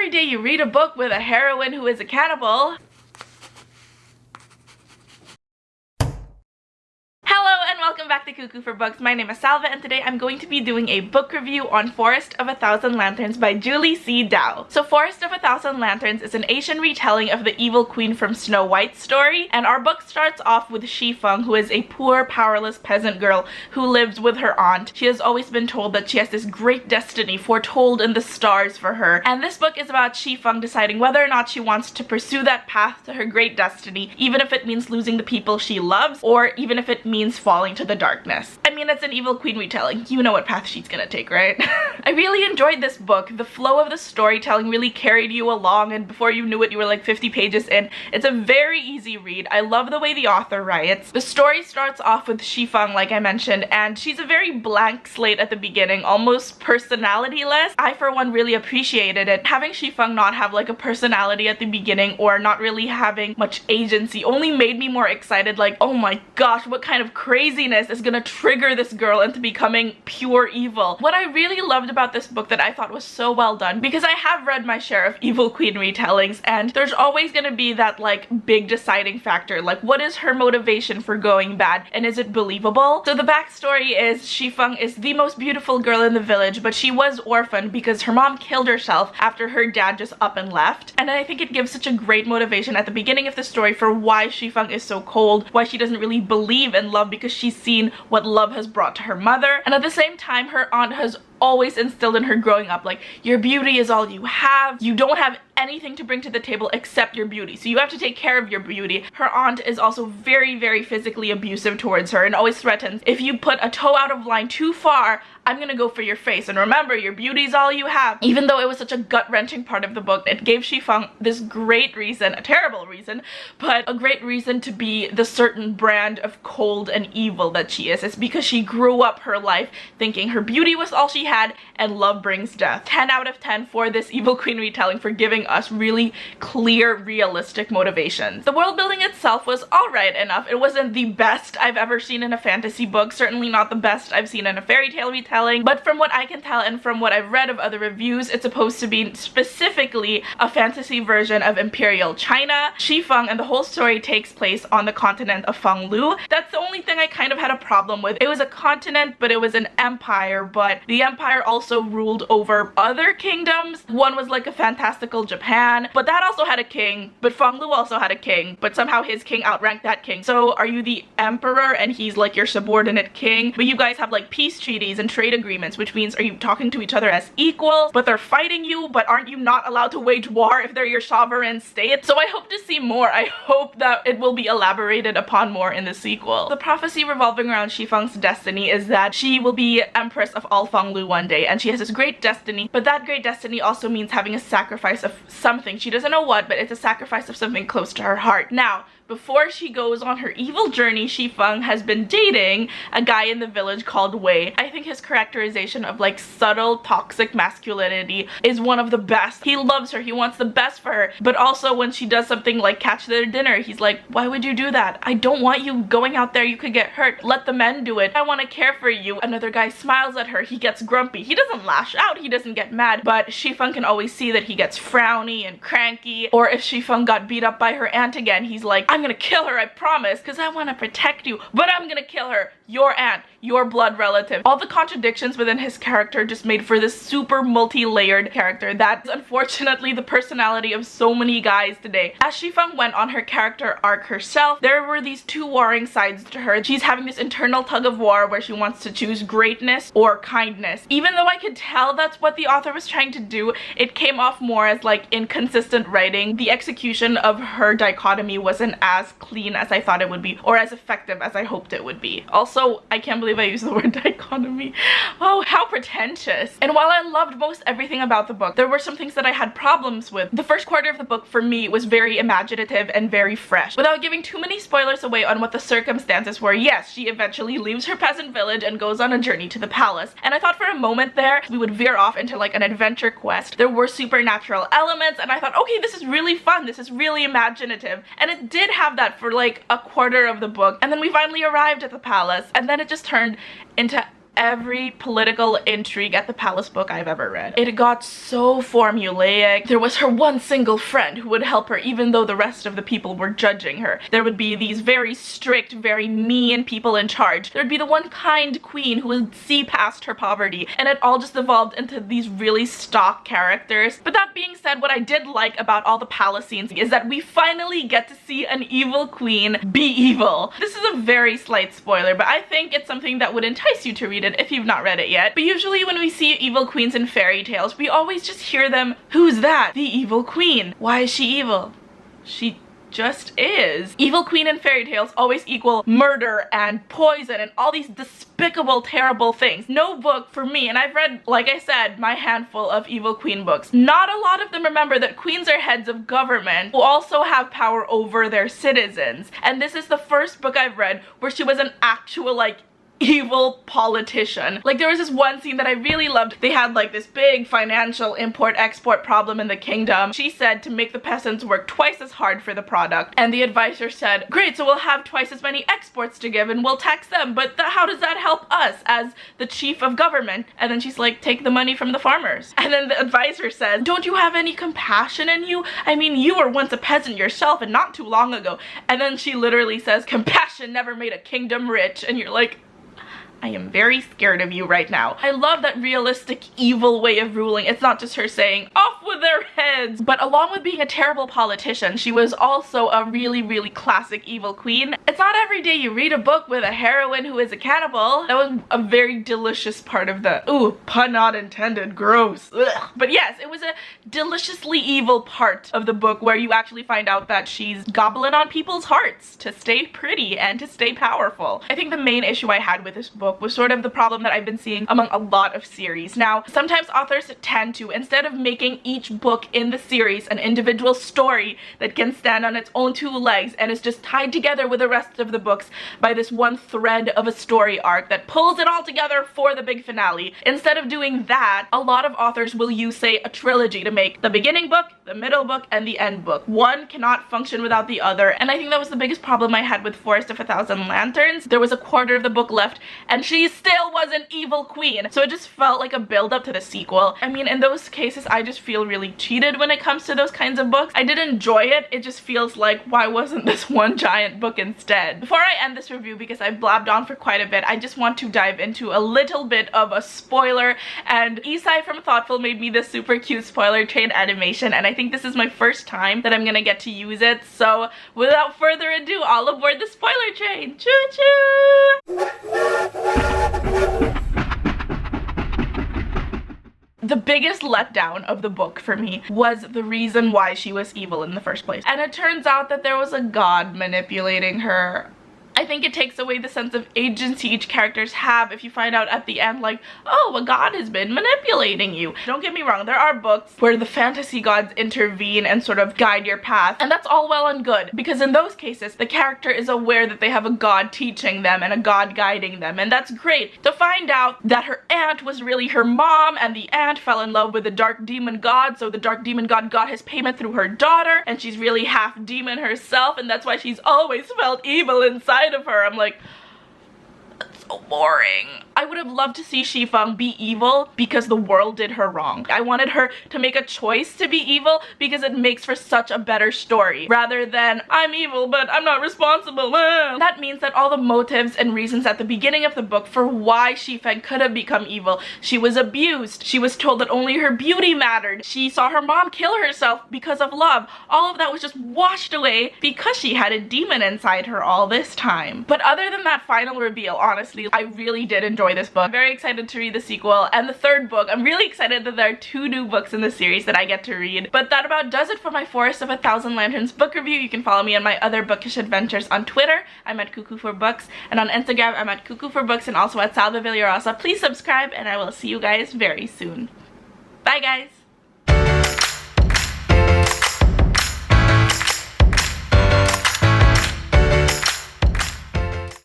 every day you read a book with a heroine who is a cannibal. Welcome back to Cuckoo for Books. My name is Salva and today I'm going to be doing a book review on Forest of a Thousand Lanterns by Julie C. Dao. So Forest of a Thousand Lanterns is an Asian retelling of the evil queen from Snow White's story, and our book starts off with Shifeng, who is a poor, powerless peasant girl who lives with her aunt. She has always been told that she has this great destiny foretold in the stars for her, and this book is about Shifeng deciding whether or not she wants to pursue that path to her great destiny, even if it means losing the people she loves, or even if it means falling to the darkness. I mean, it's an evil queen retelling. You know what path she's gonna take, right? I really enjoyed this book. The flow of the storytelling really carried you along, and before you knew it, you were like 50 pages in. It's a very easy read. I love the way the author writes. The story starts off with Shifeng, like I mentioned, and she's a very blank slate at the beginning, almost personality-less. I, for one, really appreciated it. Having Shifeng not have like a personality at the beginning or not really having much agency only made me more excited, like, oh my gosh, what kind of craziness is gonna trigger this girl into becoming pure evil. What I really loved about this book that I thought was so well done, because I have read my share of evil queen retellings, and there's always gonna be that like big deciding factor, like what is her motivation for going bad and is it believable? So the backstory is Shifeng is the most beautiful girl in the village, but she was orphaned because her mom killed herself after her dad just up and left, and I think it gives such a great motivation at the beginning of the story for why Shifeng is so cold, why she doesn't really believe in love because she's seen what love has brought to her mother, and at the same time her aunt has always instilled in her growing up, like, your beauty is all you have, you don't have anything to bring to the table except your beauty, so you have to take care of your beauty. Her aunt is also very physically abusive towards her and always threatens, if you put a toe out of line too far, I'm gonna go for your face, and remember, your beauty is all you have. Even though it was such a gut-wrenching part of the book, it gave Shifeng this great reason, a terrible reason, but a great reason to be the certain brand of cold and evil that she is. It's because she grew up her life thinking her beauty was all she had and love brings death. 10 out of 10 for this evil queen retelling for giving us really clear, realistic motivations. The world building itself was alright enough. It wasn't the best I've ever seen in a fantasy book, certainly not the best I've seen in a fairy tale retelling, but from what I can tell and from what I've read of other reviews, it's supposed to be specifically a fantasy version of Imperial China. Shifeng and the whole story takes place on the continent of Fanglu. That's the only thing I kind of had a problem with. It was a continent, but it was an empire, but the empire also ruled over other kingdoms. One was like a fantastical Japan, but that also had a king, but Fanglu also had a king, but somehow his king outranked that king. So are you the emperor and he's like your subordinate king, but you guys have like peace treaties and trade agreements, which means are you talking to each other as equals, but they're fighting you, but aren't you not allowed to wage war if they're your sovereign state? So I hope to see more. I hope that it will be elaborated upon more in the sequel. The prophecy revolving around Shifeng's destiny is that she will be empress of all Fanglu one day, and she has this great destiny, but that great destiny also means having a sacrifice of something. She doesn't know what, but it's a sacrifice of something close to her heart. Now, before she goes on her evil journey, Shifeng has been dating a guy in the village called Wei. I think his characterization of like subtle toxic masculinity is one of the best. He loves her, he wants the best for her, but also when she does something like catch their dinner, he's like, why would you do that? I don't want you going out there, you could get hurt. Let the men do it. I want to care for you. Another guy smiles at her, he gets grumpy. He doesn't lash out, he doesn't get mad, but Shifeng can always see that he gets frowny and cranky. Or if Shifeng got beat up by her aunt again, he's like, I'm gonna kill her, I promise, because I want to protect you, but I'm gonna kill her, your aunt, your blood relative. All the contradictions within his character just made for this super multi-layered character that's unfortunately the personality of so many guys today. As Shifeng went on her character arc herself, there were these two warring sides to her. She's having this internal tug of war where she wants to choose greatness or kindness. Even though I could tell that's what the author was trying to do, it came off more as like inconsistent writing. The execution of her dichotomy wasn't as clean as I thought it would be, or as effective as I hoped it would be. Also, I can't believe I used the word dichotomy. Oh, how pretentious. And while I loved most everything about the book, there were some things that I had problems with. The first quarter of the book for me was very imaginative and very fresh. Without giving too many spoilers away on what the circumstances were, yes, she eventually leaves her peasant village and goes on a journey to the palace. And I thought for a moment there, we would veer off into like an adventure quest. There were supernatural elements, and I thought, okay, this is really fun, this is really imaginative. And it did have that for like a quarter of the book, and then we finally arrived at the palace, and then it just turned into every political intrigue at the Palace book I've ever read. It got so formulaic. There was her one single friend who would help her even though the rest of the people were judging her. There would be these very strict, very mean people in charge. There would be the one kind queen who would see past her poverty, and it all just evolved into these really stock characters. But that being said, what I did like about all the palace scenes is that we finally get to see an evil queen be evil. This is a very slight spoiler, but I think it's something that would entice you to read it if you've not read it yet. But usually when we see evil queens in fairy tales, we always just hear them, "Who's that? The evil queen. Why is she evil? She just is." Evil queen in fairy tales always equal murder and poison and all these despicable, terrible things. No book for me, and I've read, like I said, my handful of evil queen books. Not a lot of them remember that queens are heads of government who also have power over their citizens. And this is the first book I've read where she was an actual, like, evil politician. Like, there was this one scene that I really loved. They had like this big financial import-export problem in the kingdom. She said to make the peasants work twice as hard for the product, and the advisor said, "Great, so we'll have twice as many exports to give and we'll tax them, but how does that help us as the chief of government?" And then she's like, "Take the money from the farmers." And then the advisor says, "Don't you have any compassion in you? I mean, you were once a peasant yourself and not too long ago." And then she literally says, "Compassion never made a kingdom rich." And you're like, I am very scared of you right now. I love that realistic evil way of ruling. It's not just her saying, "Off with their heads." But along with being a terrible politician, she was also a really, really classic evil queen. It's not every day you read a book with a heroine who is a cannibal. That was a very delicious part of the, ooh, pun not intended, gross. Ugh. But yes, it was a deliciously evil part of the book where you actually find out that she's gobbling on people's hearts to stay pretty and to stay powerful. I think the main issue I had with this book was sort of the problem that I've been seeing among a lot of series. Now, sometimes authors tend to, instead of making each book in the series an individual story that can stand on its own two legs and is just tied together with the rest of the books by this one thread of a story arc that pulls it all together for the big finale. Instead of doing that, a lot of authors will use, say, a trilogy to make the beginning book, the middle book, and the end book. One cannot function without the other, and I think that was the biggest problem I had with Forest of a Thousand Lanterns. There was a quarter of the book left, and she still was an evil queen. So it just felt like a build-up to the sequel. I mean, in those cases, I just feel really cheated when it comes to those kinds of books. I did enjoy it. It just feels like, why wasn't this one giant book instead? Before I end this review, because I blabbed on for quite a bit, I just want to dive into a little bit of a spoiler, and Isai from Thoughtful made me this super cute spoiler train animation, and I think this is my first time that I'm gonna get to use it. So without further ado, all aboard the spoiler train. Choo-choo! The biggest letdown of the book for me was the reason why she was evil in the first place. And it turns out that there was a god manipulating her. I think it takes away the sense of agency each characters have if you find out at the end, like, oh, a god has been manipulating you. Don't get me wrong, there are books where the fantasy gods intervene and sort of guide your path, and that's all well and good, because in those cases, the character is aware that they have a god teaching them and a god guiding them, and that's great. To find out that her aunt was really her mom, and the aunt fell in love with the dark demon god, so the dark demon god got his payment through her daughter, and she's really half demon herself, and that's why she's always felt evil inside of her. I'm like, that's so boring. I would have loved to see Shifeng be evil because the world did her wrong. I wanted her to make a choice to be evil because it makes for such a better story, rather than, I'm evil but I'm not responsible. That means that all the motives and reasons at the beginning of the book for why Shifeng could have become evil, she was abused, she was told that only her beauty mattered, she saw her mom kill herself because of love, all of that was just washed away because she had a demon inside her all this time. But other than that final reveal, honestly, I really did enjoy this book. I'm very excited to read the sequel and the third book. I'm really excited that there are 2 new books in the series that I get to read. But that about does it for my Forest of a Thousand Lanterns book review. You can follow me on my other bookish adventures on Twitter. I'm at cuckooforbooks, and on Instagram I'm at cuckooforbooks and also at Salva Villarosa. Please subscribe, and I will see you guys very soon. Bye guys!